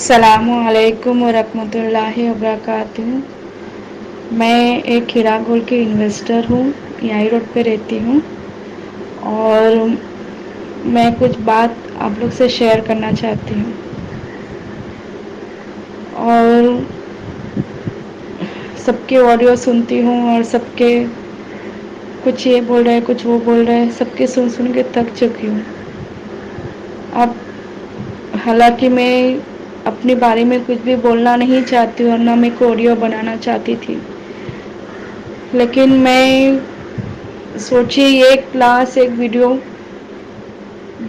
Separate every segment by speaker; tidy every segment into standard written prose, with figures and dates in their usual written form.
Speaker 1: السلام علیکم ورحمۃ اللہ وبرکاتہ۔ میں ایک ہیرا گول کی انویسٹر ہوں، یہائی روڈ پہ رہتی ہوں، اور میں کچھ بات آپ لوگ سے شیئر کرنا چاہتی ہوں۔ اور سب کے آڈیو سنتی ہوں، اور سب کے کچھ یہ بول رہے ہیں، کچھ وہ بول رہے ہیں، سب کے سن سن کے تھک چکی ہوں۔ اب حالانکہ میں اپنے بارے میں کچھ بھی بولنا نہیں چاہتی ہوں، اور نہ میں کو آڈیو بنانا چاہتی تھی، لیکن میں سوچی ایک کلاس ایک ویڈیو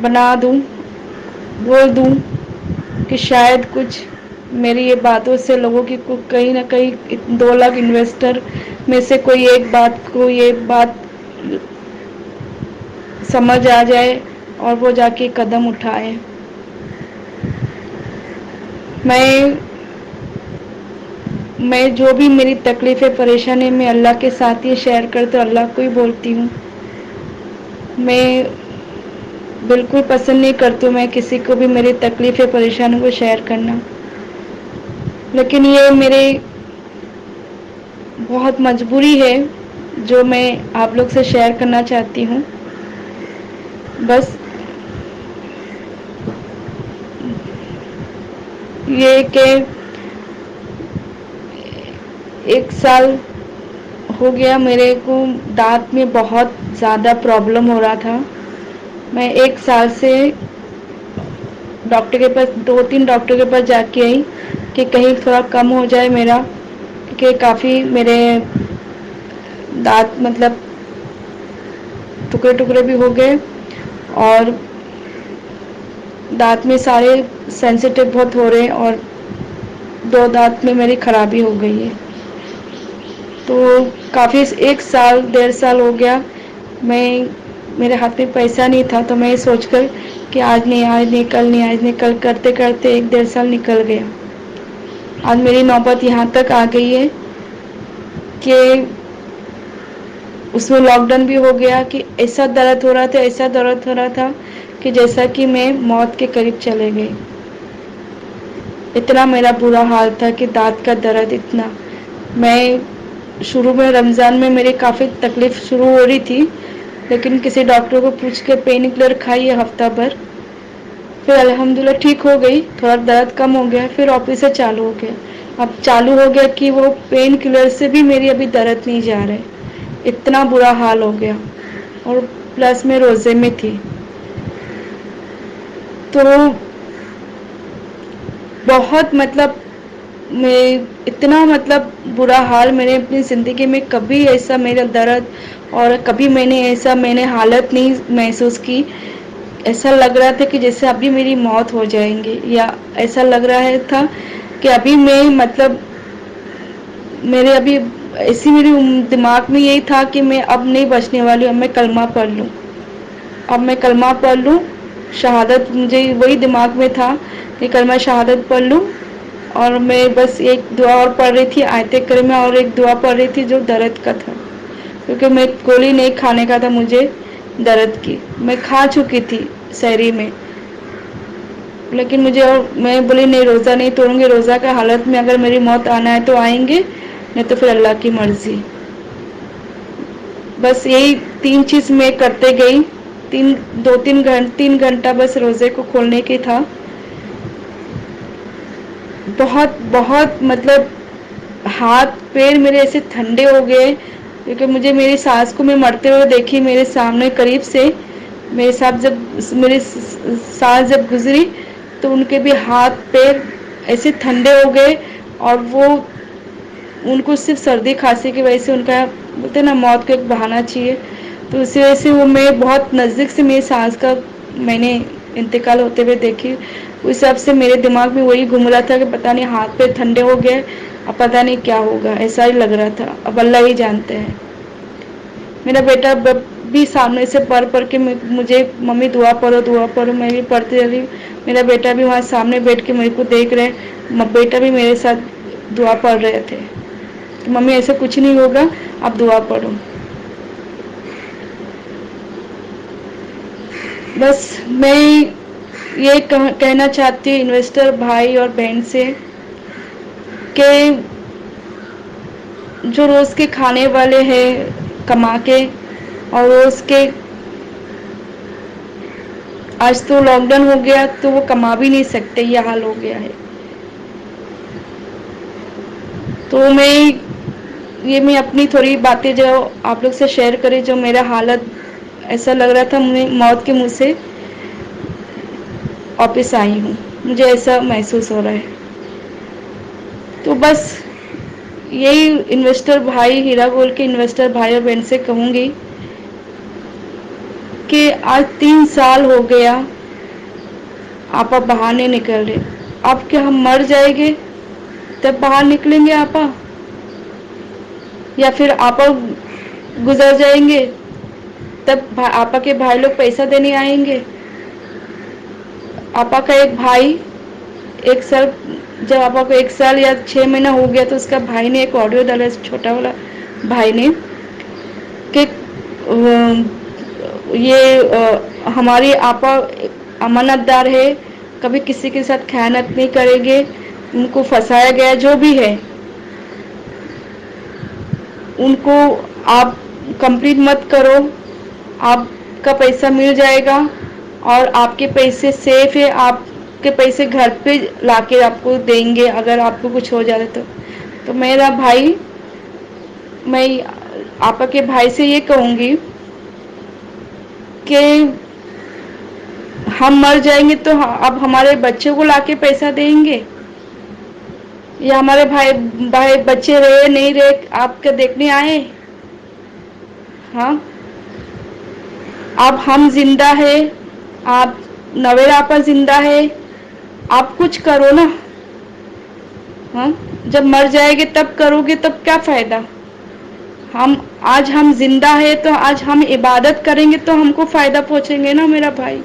Speaker 1: بنا دوں، بول دوں کہ شاید کچھ میری یہ باتوں سے لوگوں کی کہیں نہ کہیں 2 لاکھ انویسٹر میں سے کوئی ایک بات کو یہ بات سمجھ آ جائے اور وہ جا کے قدم اٹھائے۔ میں جو بھی میری تکلیفیں پریشانی میں اللہ کے ساتھ یہ شیئر کرتے اللہ کو ہی بولتی ہوں۔ میں بالکل پسند نہیں کرتی ہوں میں کسی کو بھی میری تکلیفیں پریشانی کو شیئر کرنا، لیکن یہ میرے بہت مجبوری ہے جو میں آپ لوگ سے شیئر کرنا چاہتی ہوں۔ بس یہ کہ 1 سال ہو گیا میرے کو دانت میں بہت زیادہ پرابلم ہو رہا تھا۔ میں 1 سال سے ڈاکٹر کے پاس 2-3 ڈاکٹر کے پاس جا کے آئی کہ کہیں تھوڑا کم ہو جائے میرا، کہ کافی میرے دانت مطلب ٹکڑے ٹکڑے بھی ہو گئے، اور دانت میں سارے سینسیٹیو بہت ہو رہے ہیں، اور 2 دانت میں میری خرابی ہو گئی ہے۔ تو کافی 1 سال 1.5 سال ہو گیا، میرے ہاتھ میں پیسہ نہیں تھا، تو میں سوچ کر کہ آج نہیں آج نہیں کل نہیں آج نہیں کل کرتے کرتے 1-1.5 سال نکل گیا۔ آج میری نوبت یہاں تک آ گئی ہے کہ اس میں لاک ڈاؤن بھی ہو گیا، کہ ایسا درد ہو رہا تھا ایسا درد ہو رہا تھا کہ جیسا کہ میں موت کے قریب چلے گئی۔ اتنا میرا برا حال تھا کہ دانت کا درد اتنا۔ میں شروع میں رمضان میں میری کافی تکلیف شروع ہو رہی تھی، لیکن کسی ڈاکٹر کو پوچھ کے پین کلر کھائی ہے ہفتہ بھر، پھر الحمدللہ ٹھیک ہو گئی، تھوڑا درد کم ہو گیا، پھر واپس سے چالو ہو گیا۔ اب چالو ہو گیا کہ وہ پین کلر سے بھی میری ابھی درد نہیں جا رہا ہے، اتنا برا حال ہو گیا، اور پلس میں روزے میں تھی۔ تو بہت میں اتنا برا حال میں نے اپنی زندگی میں کبھی ایسا میرا درد اور کبھی میں نے حالت نہیں محسوس کی۔ ایسا لگ رہا تھا کہ جیسے ابھی میری موت ہو جائیں گی، یا ایسا لگ رہا تھا کہ ابھی میں میرے ابھی ایسی میری دماغ میں یہی تھا کہ میں اب نہیں بچنے والی ہوں، اب میں کلمہ پڑھ لوں، اب میں کلمہ پڑھ لوں، شہادت، مجھے وہی دماغ میں تھا کہ کلمہ شہادت پڑھ لوں۔ اور میں بس ایک دعا اور پڑھ رہی تھی، آیت کریمہ، اور ایک دعا پڑھ رہی تھی جو درد کا تھا، کیونکہ میں گولی نہیں کھانے کا تھا مجھے درد کی، میں کھا چکی تھی سحری میں، لیکن میں بولی نہیں، روزہ نہیں توڑوں گی، روزہ کا حالت میں اگر میری موت آنا ہے تو آئیں گے، نہیں تو پھر اللہ کی مرضی۔ بس یہی 3 چیز میں کرتے گئی، 3 گھنٹہ بس روزے کو کھولنے کی تھا۔ بہت ہاتھ پیر میرے ایسے ٹھنڈے ہو گئے، کیونکہ مجھے میری ساس کو میں مرتے ہوئے دیکھی میرے سامنے قریب سے، میری ساس جب گزری تو ان کے بھی ہاتھ پیر ایسے ٹھنڈے ہو گئے، اور ان کو صرف سردی کھانسی کی وجہ سے، ان کا بولتے ہیں نا موت کو ایک بہانا چاہیے، تو اسی وجہ سے میں بہت نزدیک سے میری ساس کا میں نے انتقال ہوتے ہوئے دیکھی۔ اس حساب سے میرے دماغ میں وہی گھوم رہا تھا کہ پتہ نہیں ہاتھ پہ ٹھنڈے ہو گئے، اب پتہ نہیں کیا ہوگا، ایسا ہی لگ رہا تھا، اب اللہ ہی جانتے ہیں۔ میرا بیٹا بھی سامنے سے پڑھ کے مجھے ممی دعا پڑھو، میں بھی پڑھتی رہی، میرا بیٹا بھی وہاں سامنے بیٹھ کے میرے کو دیکھ رہے، بیٹا بھی میرے ساتھ دعا پڑھ رہے تھے کہ ممی ایسا کچھ نہیں ہوگا، آپ دعا پڑھو۔ بس میں یہ کہنا چاہتی ہوں انویسٹر بھائی اور بہن سے کہ جو روز کے کھانے والے ہیں کما کے اور روز کے آج تو لاک ڈاؤن ہو گیا تو وہ کما بھی نہیں سکتے، یہ حال ہو گیا ہے۔ تو میں اپنی تھوڑی باتیں جو آپ لوگ سے شیئر کریں، جو میرا حالت ایسا لگ رہا تھا میں موت کے منہ سے واپس آئی ہوں، مجھے ایسا محسوس ہو رہا ہے۔ تو بس یہی انویسٹر بھائی، ہیرا گولڈ کے انویسٹر بھائی اور بہن سے کہوں گی کہ آج 3 سال ہو گیا آپا باہر نہیں نکل رہے، اب کیا ہم مر جائیں گے تب باہر نکلیں گے آپا، یا پھر آپا گزر جائیں گے تب آپا کے بھائی لوگ پیسہ دینے آئیں گے؟ آپا کا ایک بھائی جب آپا کو 1 سال یا 6 مہینہ ہو گیا تو اس کا بھائی نے ایک آڈیو ڈالا، چھوٹا والا بھائی نے، کہ یہ ہماری آپا امانت دار ہے، کبھی کسی کے ساتھ خیانت نہیں کریں گے، ان کو پھنسایا گیا جو بھی ہے ان کو آپ کمپلیٹ مت کرو، آپ کا پیسہ مل جائے گا اور آپ کے پیسے سیف ہے، آپ کے پیسے گھر پہ لا کے آپ کو دیں گے اگر آپ کو کچھ ہو جائے تو میرا بھائی، میں آپا کے بھائی سے یہ کہوں گی کہ ہم مر جائیں گے تو اب ہمارے بچوں کو لا کے پیسہ دیں گے، یا ہمارے بھائی بچے رہے نہیں رہے آپ کے دیکھنے آئے؟ ہاں، اب ہم زندہ ہے، آپ نویر آپا زندہ ہے، آپ کچھ کرو نا۔ ہاں، جب مر جائے گے تب کرو گے تب کیا فائدہ؟ آج ہم زندہ ہے تو آج ہم عبادت کریں گے تو ہم کو فائدہ پہنچیں گے نا میرا بھائی۔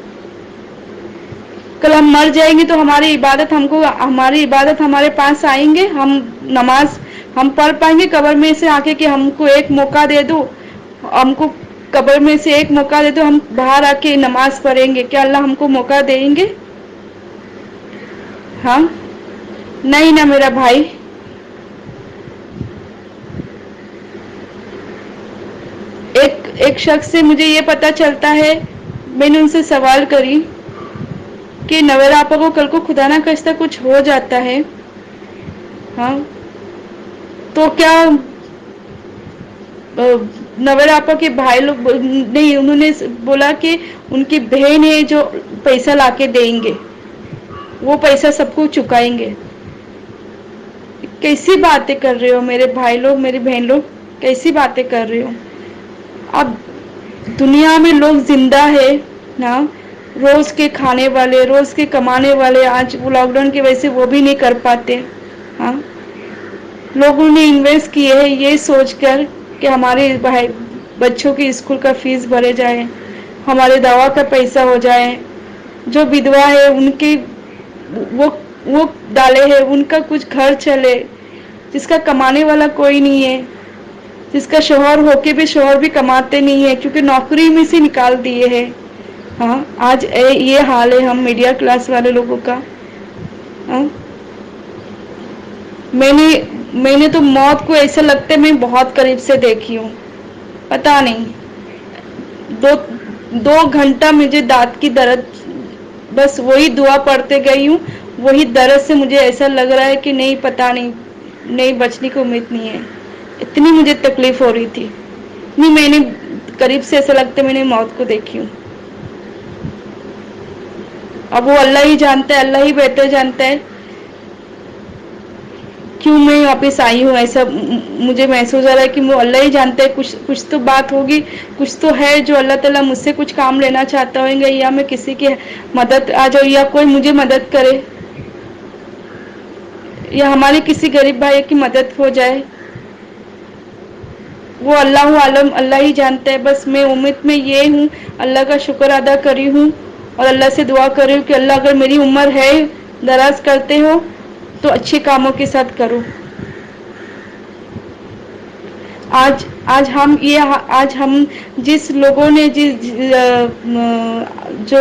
Speaker 1: کل ہم مر جائیں گے تو ہماری عبادت ہمارے پاس آئیں گے، ہم نماز ہم پڑھ پائیں گے قبر میں سے آ کے کہ ہم کو ایک موقع دے دو، ہم کو قبر میں سے ایک موقع دے دو، ہم باہر آ کے نماز پڑھیں گے، کیا اللہ ہم کو موقع دیں گے؟ ہاں، نہیں نا میرا بھائی۔ ایک شخص سے مجھے یہ پتا چلتا ہے، میں نے ان سے سوال کری کہ نویر آپا کو کل کو خدا نہ خواستہ کچھ ہو جاتا ہے، ہاں، تو کیا نویر آپا کے بھائی لوگ نہیں، انہوں نے بولا کہ ان کی بہن ہے جو پیسہ لا کے دیں گے، وہ پیسہ سب کو چکائیں گے۔ کیسی باتیں کر رہے ہو میرے بھائی لوگ، میری بہن لوگ، کیسی باتیں کر رہے ہو؟ اب دنیا میں لوگ زندہ ہے نا، روز کے کھانے والے، روز کے کمانے والے، آج وہ لاک ڈاؤن کی وجہ سے وہ بھی نہیں کر پاتے۔ ہاں، لوگوں نے انویسٹ کیے ہیں یہ سوچ کر کہ ہمارے بچوں کی اسکول کا فیس بھرے جائے، ہمارے دوا کا پیسہ ہو جائے، جو ودھوا ہے ان کی وہ ڈالے ہیں، ان کا کچھ گھر چلے، جس کا کمانے والا کوئی نہیں ہے، جس کا شوہر ہو کے بھی شوہر بھی کماتے نہیں ہے کیونکہ نوکری میں سے نکال دیے ہیں۔ ہاں، آج یہ حال ہے ہم میڈیا کلاس والے لوگوں کا۔ ہاں، میں نے تو موت کو ایسے لگتے میں بہت قریب سے دیکھی ہوں، پتا نہیں 2 گھنٹہ مجھے دانت کی درد، بس وہی دعا پڑھتے گئی ہوں، وہی درد سے مجھے ایسا لگ رہا ہے کہ نہیں، پتا نہیں بچنے کی امید نہیں ہے، اتنی مجھے تکلیف ہو رہی تھی، اتنی میں نے قریب سے ایسا لگتا میں نے موت کو دیکھی ہوں۔ اب وہ اللہ ہی جانتا ہے، اللہ ہی بہتر جانتا ہے کیوں میں واپس آئی ہوں، ایسا مجھے محسوس ہو رہا ہے کہ وہ اللہ ہی جانتا ہے، کچھ تو بات ہوگی، کچھ تو ہے جو اللہ تعالیٰ مجھ سے کچھ کام لینا چاہتا ہوگا، یا میں کسی کی مدد آ جاؤں یا کوئی مجھے مدد کرے، یا ہمارے کسی غریب بھائی کی مدد ہو جائے، وہ اللہ عالم، اللہ ہی جانتا ہے۔ بس میں امید میں یہ ہوں، اللہ کا شکر ادا کری ہوں اور اللہ سے دعا کر رہی ہوں کہ اللہ اگر میری عمر ہے دراز کرتے ہو تو اچھے کاموں کے ساتھ کرو۔ آج ہم جس لوگوں نے جو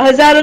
Speaker 1: 1000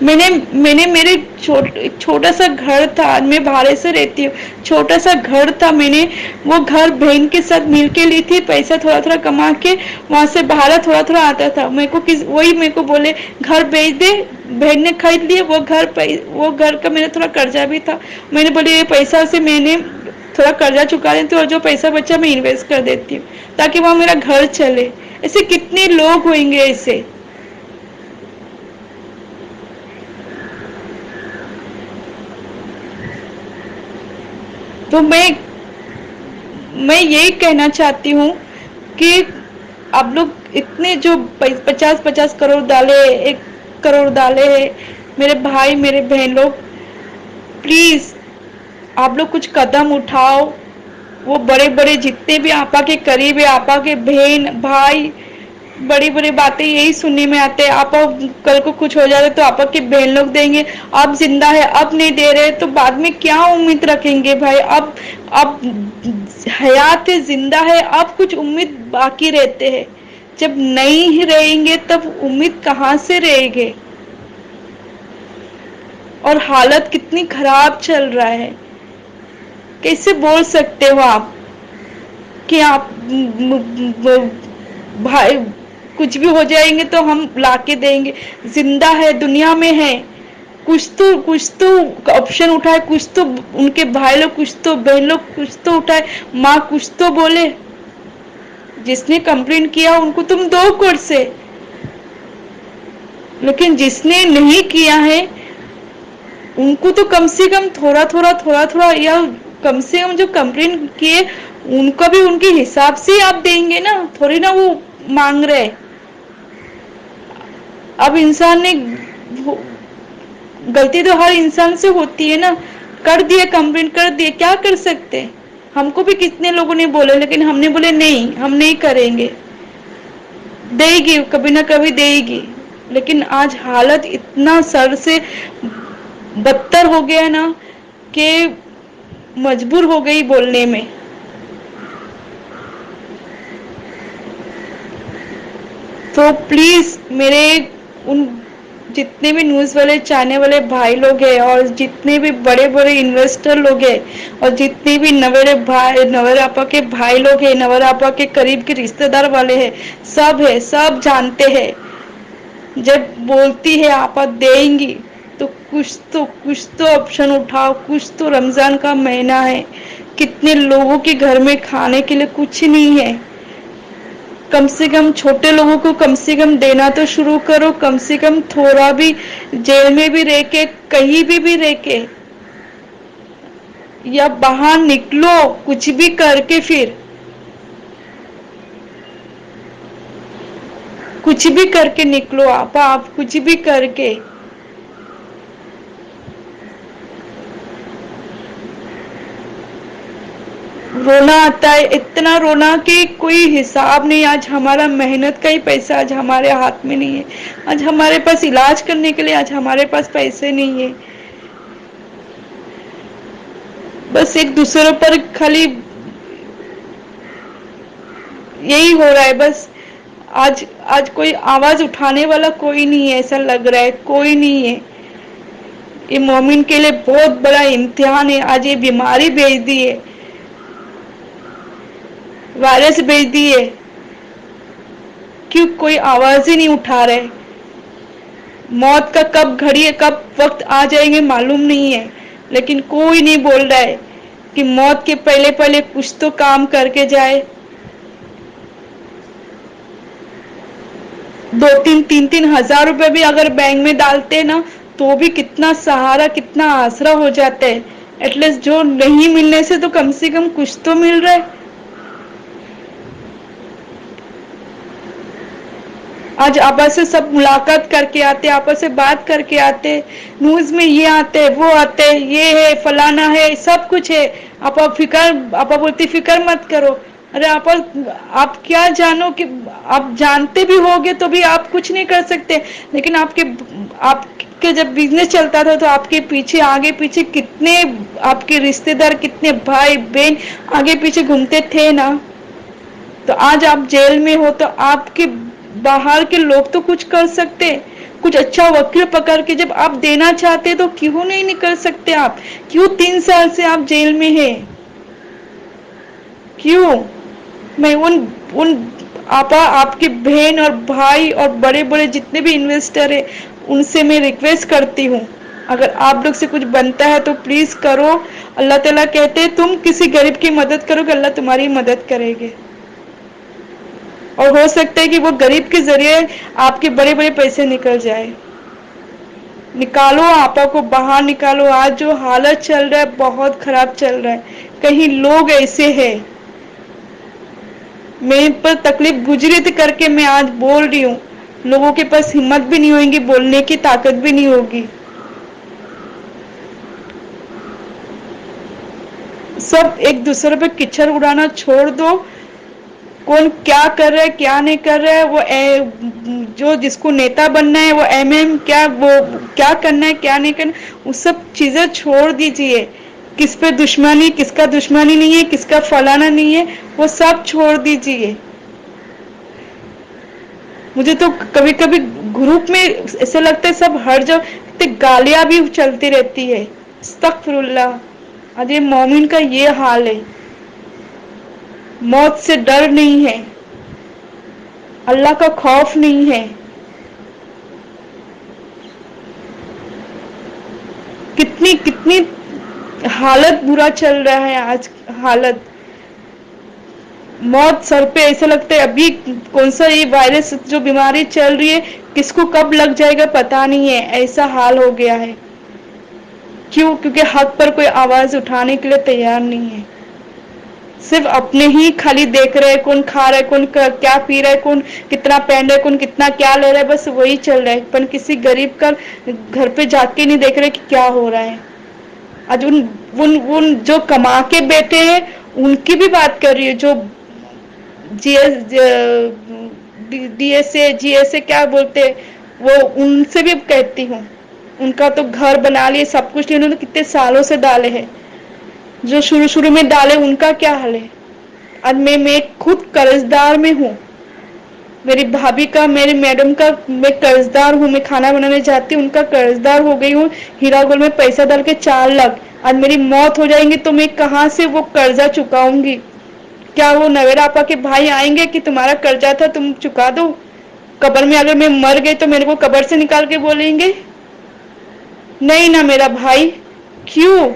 Speaker 1: میں نے میرے چھوٹا سا گھر تھا، میں بھاڑے سے رہتی ہوں، چھوٹا سا گھر تھا، میں نے وہ گھر بہن کے ساتھ مل کے لی تھی، پیسہ تھوڑا تھوڑا کما کے وہاں سے بھاڑا تھوڑا تھوڑا آتا تھا، وہی میرے کو بولے گھر بیچ دے، بہن نے خرید لیے وہ گھر کا میرا تھوڑا قرضہ بھی تھا، میں نے بولی یہ پیسہ سے میں نے تھوڑا قرضہ چکا دیتی ہوں اور جو پیسہ بچا میں انویسٹ کر دیتی ہوں تاکہ وہاں میرا گھر چلے۔ ایسے کتنے لوگ ہوئیں گے ایسے؟ تو میں یہی کہنا چاہتی ہوں کہ آپ لوگ اتنے جو 50-50 کروڑ ڈالے، 1 کروڑ ڈالے ہیں، میرے بھائی میرے بہن لوگ پلیز آپ لوگ کچھ قدم اٹھاؤ۔ وہ بڑے بڑے جتنے بھی آپا کے قریب ہے، آپا کے بہن بھائی، بڑی بڑی باتیں یہی سننے میں آتے ہیں، آپا کل کو کچھ ہو جاتا تو آپا کے بہن لوگ دیں گے، اب زندہ ہے اب نہیں دے رہے تو بعد میں کیا امید رکھیں گے بھائی؟ اب حیات ہے، زندہ ہے، اب کچھ امید باقی رہتے ہیں، جب نہیں رہیں گے تب امید کہاں سے رہے گے؟ اور حالت کتنی خراب چل رہا ہے، کیسے بول سکتے ہو آپ کہ آپ بھائی کچھ بھی ہو جائیں گے تو ہم لا کے دیں گے؟ زندہ ہے، دنیا میں ہے، کچھ تو آپشن اٹھائے، کچھ تو ان کے بھائی لوگ، کچھ تو بہن لوگ کچھ تو اٹھائے، ماں کچھ تو بولے۔ جس نے کمپلین کیا ان کو تم دو کوڑ سے، لیکن جس نے نہیں کیا ہے ان کو تو کم سے کم تھوڑا تھوڑا یا کم سے کم جو کمپلین کیے ان کا بھی ان کے حساب سے آپ دیں گے نا، تھوڑی نا وہ مانگ رہے۔ اب انسان نے غلطی تو ہر انسان سے ہوتی ہے نا، کر دیا کمپلین کر دیا، کیا کر سکتے؟ ہم کو بھی کتنے لوگوں نے بولے لیکن ہم نے بولے نہیں ہم نہیں کریں گے، دے گی کبھی نہ کبھی دے گی، لیکن آج حالت اتنا سر سے بدتر ہو گیا نا کہ مجبور ہو گئی بولنے میں۔ تو پلیز میرے ان جتنے بھی نیوز والے چاہنے والے بھائی لوگ ہیں اور جتنے بھی بڑے بڑے انویسٹر لوگ ہیں اور جتنے بھی نویر آپا کے بھائی لوگ ہیں، نویر آپا کے قریب کے رشتے دار والے ہیں، سب ہے، سب جانتے ہیں جب بولتی ہے آپا دیں گی تو کچھ تو آپشن اٹھاؤ، کچھ تو رمضان کا مہینہ ہے، کتنے لوگوں کے گھر میں کھانے کے لیے کچھ نہیں ہے، کم سے کم چھوٹے لوگوں کو کم سے کم دینا تو شروع کرو، کم سے کم تھوڑا بھی جیل میں بھی رہ کے کہیں بھی رہ کے یا باہر نکلو کچھ بھی کر کے، پھر کچھ بھی کر کے نکلو آپ کچھ بھی کر کے۔ رونا آتا ہے، اتنا رونا کہ کوئی حساب نہیں، آج ہمارا محنت کا ہی پیسہ آج ہمارے ہاتھ میں نہیں ہے، آج ہمارے پاس علاج کرنے کے لیے آج ہمارے پاس پیسے نہیں ہے، بس ایک دوسروں پر خالی یہی ہو رہا ہے بس۔ آج کوئی آواز اٹھانے والا کوئی نہیں ہے، ایسا لگ رہا ہے کوئی نہیں ہے۔ یہ مومن کے لیے بہت بڑا امتحان ہے، آج یہ بیماری بھیج دی ہے، وائرس بھیج دی ہے، کیوں کوئی آواز ہی نہیں اٹھا رہے؟ موت کا کب گھڑی ہے کب وقت آ جائیں گے معلوم نہیں ہے، لیکن کوئی نہیں بول رہا ہے کہ موت کے پہلے پہلے کچھ تو کام کر کے جائے۔ 2-3 ہزار روپے بھی اگر بینک میں ڈالتے نا تو بھی کتنا سہارا کتنا آسرا ہو جاتا ہے، ایٹ لیسٹ جو نہیں ملنے سے تو کم سے کم کچھ تو مل رہا ہے۔ آج آپا سے سب ملاقات کر کے آتے، آپا سے بات کر کے آتے، نیوز میں یہ آتے وہ آتے، یہ ہے فلانا ہے سب کچھ ہے، آپا بولتی فکر مت کرو، ارے آپا آپ کیا جانو کہ آپ جانتے بھی ہوگے تو بھی آپ کچھ نہیں کر سکتے، لیکن آپ کے جب بزنس چلتا تھا تو آپ کے پیچھے آگے پیچھے کتنے آپ کے رشتے دار، کتنے بھائی بہن آگے پیچھے گھومتے تھے نا، تو آج آپ جیل میں ہو تو آپ کے باہر کے لوگ تو کچھ کر سکتے، کچھ اچھا وکیل پکڑ کے جب آپ دینا چاہتے تو کیوں نہیں نکل سکتے آپ؟ کیوں 3 سال سے آپ جیل میں ہیں؟ کیوں؟ میں ان آپا، آپ کی بہن اور بھائی اور بڑے بڑے جتنے بھی انویسٹر ہیں ان سے میں ریکویسٹ کرتی ہوں، اگر آپ لوگ سے کچھ بنتا ہے تو پلیز کرو۔ اللہ تعالیٰ کہتے ہیں تم کسی غریب کی مدد کرو گے اللہ تمہاری مدد کرے گے، اور ہو سکتا ہے کہ وہ غریب کے ذریعے آپ کے بڑے بڑے پیسے نکل جائے۔ نکالو آپا کو باہر نکالو، آج جو حالت چل رہا ہے بہت خراب چل رہا ہے۔ کہیں لوگ ایسے ہیں، میرے پر تکلیف گزری تھی کر کے میں آج بول رہی ہوں، لوگوں کے پاس ہمت بھی نہیں ہوگی، بولنے کی طاقت بھی نہیں ہوگی۔ سب ایک دوسرے پہ کچڑ اڑانا چھوڑ دو، کون کیا کر رہا ہے کیا نہیں کر رہا ہے، وہ جو جس کو نیتا بننا ہے وہ کیا وہ کیا کرنا ہے کیا نہیں کرنا، وہ سب چیزیں چھوڑ دیجیے۔ کس پہ دشمنی کس کا دشمنی نہیں ہے، کس کا فلانا نہیں ہے، وہ سب چھوڑ دیجیے۔ مجھے تو کبھی کبھی گروپ میں ایسا لگتا ہے سب ہر جگہ گالیاں بھی چلتی رہتی ہے، استغفر اللہ۔ آج یہ مومن کا یہ حال ہے، موت سے ڈر نہیں ہے، اللہ کا خوف نہیں ہے۔ کتنی کتنی حالت برا چل رہا ہے آج، حالت موت سر پہ ایسا لگتا ہے۔ ابھی کون سا یہ وائرس جو بیماری چل رہی ہے کس کو کب لگ جائے گا پتا نہیں ہے، ایسا حال ہو گیا ہے۔ کیوں؟ کیونکہ حق پر کوئی آواز اٹھانے کے لیے تیار نہیں ہے، صرف اپنے ہی خالی دیکھ رہے ہیں، کون کھا رہا ہے، کون کیا پی رہا ہے، کون کتنا پہن رہا ہے، کون کتنا کیا لے رہا ہے، بس وہی چل رہا ہے، پر کسی غریب کا گھر پہ جا کے نہیں دیکھ رہے کہ کیا ہو رہا ہے۔ آج ان جو کما کے بیٹھے ہیں ان کی بھی بات کر رہی ہے، جو D S A G S A کیا بولتے وہ ان سے بھی کہتی ہوں، ان کا تو گھر بنا لیے سب کچھ، انہوں نے کتنے سالوں سے ڈالے ہیں، جو شروع شروع میں ڈالے ان کا کیا حال ہے۔ اب میں خود قرض دار میں ہوں، میری بھابھی کا میری میڈم کا میں قرض دار ہوں، میں کھانا بنانے جاتی ہوں ان کا قرض دار ہو گئی ہوں، ہیرا گول میں پیسہ ڈال کے 4 لاکھ، آج میری موت ہو جائیں گی تو میں کہاں سے وہ قرضہ چکاؤں گی؟ کیا وہ نویرا آپا کے بھائی آئیں گے کہ تمہارا قرضہ تھا تم چکا دو؟ قبر میں اگر میں مر گئی تو میرے کو قبر سے نکال کے بولیں گے نہیں نا میرا بھائی؟ کیوں؟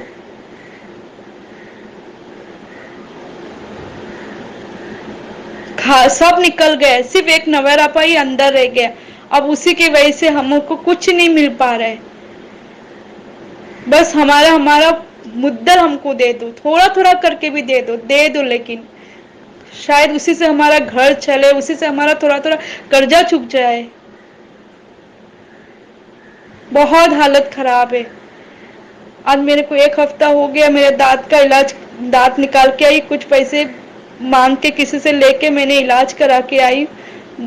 Speaker 1: سب نکل گئے، صرف ایک نویر آپا ہی اندر رہ گیا، اب اسی کی وجہ سے ہم کو کچھ نہیں مل پا رہا ہے۔ بس ہمارا مدت ہم کو دے دو، تھوڑا تھوڑا کر کے بھی دے دو، لیکن شاید اسی سے ہمارا گھر چلے، اسی سے ہمارا تھوڑا تھوڑا قرضہ چک جائے۔ بہت حالت خراب ہے۔ آج میرے کو 1 ہفتہ ہو گیا میرے دانت کا علاج، دانت نکال کے آئی، کچھ پیسے مانگ کے کسی سے لے کے میں نے علاج کرا کے آئی،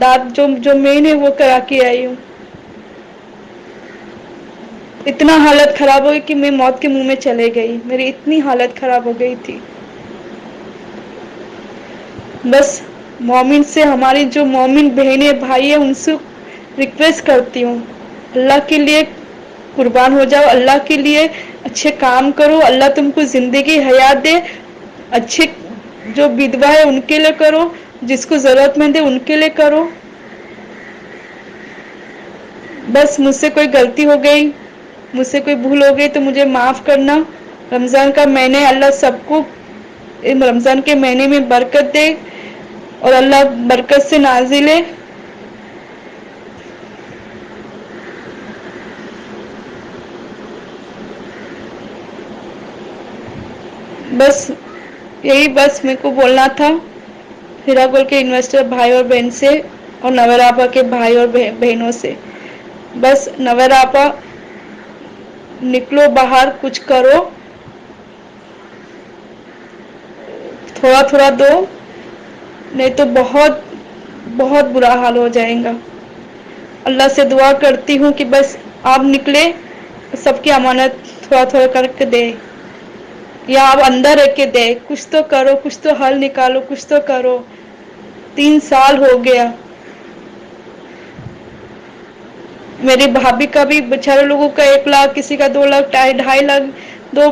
Speaker 1: دانت جو مین ہے وہ کرا کے آئی ہوں۔ اتنا حالت خراب ہو گئی کہ میں موت کے منہ میں چلے گئی، میری اتنی حالت خراب ہو گئی تھی۔ بس مومن سے، ہماری جو مومن بہنیں بھائی ہیں ان سے ریکویسٹ کرتی ہوں، اللہ کے لیے قربان ہو جاؤ، اللہ کے لیے اچھے کام کرو، اللہ تم کو زندگی حیات دے، اچھے جو بدوا ہے ان کے لیے کرو، جس کو ضرورت مند ہے ان کے لیے کرو۔ بس مجھ سے کوئی غلطی ہو گئی، مجھ سے کوئی بھول ہو گئی تو مجھے معاف کرنا۔ رمضان کا مہینے اللہ سب کو رمضان کے مہینے میں برکت دے اور اللہ برکت سے نازلے۔ بس یہی بس میرے کو بولنا تھا ہیرا گول کے انویسٹر بھائی اور بہن سے، اور نویر آپا کے بھائی اور بہنوں سے، بس نویر آپا نکلو باہر، کچھ کرو، تھوڑا تھوڑا دو، نہیں تو بہت بہت برا حال ہو جائے گا۔ اللہ سے دعا کرتی ہوں کہ بس آپ نکلے، سب کی امانت تھوڑا تھوڑا کر کے دے، یا آپ اندر رہ کے دے، کچھ تو کرو، کچھ تو حل نکالو، کچھ تو کرو۔ 3 سال ہو گیا، میری بھابھی کا بھی بیچارے لوگوں کا 1 لاکھ، کسی کا 2 لاکھ، 2.5 لاکھ، دو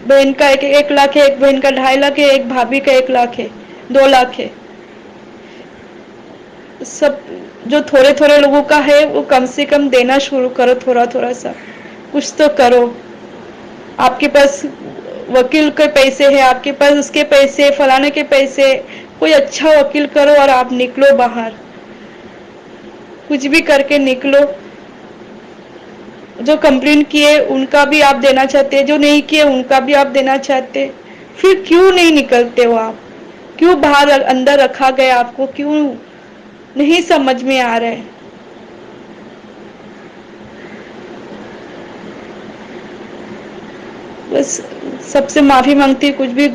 Speaker 1: بہن کا 1 لاکھ ہے، ایک بہن کا 2.5 لاکھ ہے، ایک بھابھی کا 1 لاکھ ہے، 2 لاکھ ہے. سب جو تھوڑے تھوڑے لوگوں کا ہے وہ کم سے کم دینا شروع کرو، تھوڑا تھوڑا سا کچھ تو کرو. آپ کے پاس وکیل کے پیسے ہیں، آپ کے پاس اس کے پیسے، فلانے کے پیسے، کوئی اچھا وکیل کرو اور آپ نکلو باہر، کچھ بھی کر کے نکلو. جو کمپلین کیے ان کا بھی آپ دینا چاہتے، جو نہیں کیے ان کا بھی آپ دینا چاہتے، پھر کیوں نہیں نکلتے ہو آپ؟ کیوں باہر اندر رکھا گیا آپ کو؟ کیوں نہیں سمجھ میں آ رہا ہے؟ بس سب سے معافی مانگتی، کچھ بھی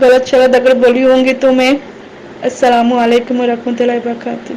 Speaker 1: غلط شلط اگر بولی ہوں گی تو میں. السلام علیکم ورحمۃ اللہ وبرکاتہ.